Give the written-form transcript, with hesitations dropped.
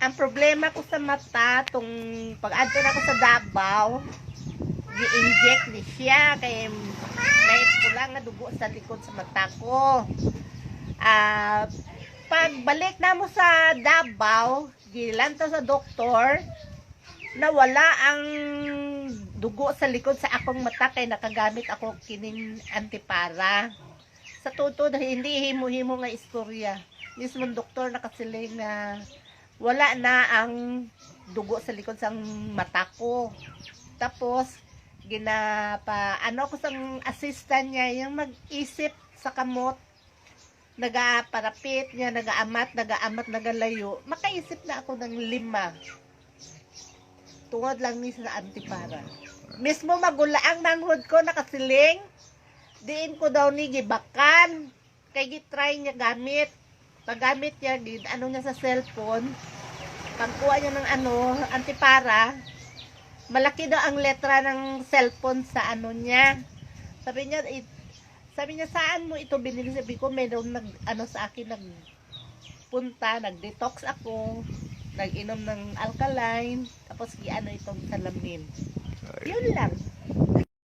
ang problema ko sa mata, tong pag-adto na ko sa Davao, gi-inject ni siya, kay may pula nga dugo sa likod sa mata ko. Pagbalik na mo sa Davao, gilantaw sa doktor, nawala ang dugo sa likod sa akong mata kay nakagamit ako kining antipara. Sa tutod, hindi himo-himo nga istorya. Mismo doktor nakasiling na wala na ang dugo sa likod sa mata ko. Tapos, ano ko sang assistant niya, yung mag-isip sa kamot, nagaparapit niya, nagaamat, nagalayo. Makaisip na ako ng 5. Tungod lang ni sa antipara. Mismo magula ang manghod ko nakasiling, diin ko daw ni gibakan. Kay gitry niya gamit. Paggamit niya, ano niya sa cellphone, pagkuha niya ng antipara, malaki daw ang letra ng cellphone sa niya. Sabi niya, saan mo ito binili? Sabi ko, mayroon sa akin, nagpunta, nag-detox ako, nag-inom ng alkaline, tapos itong salamin. Yun lang.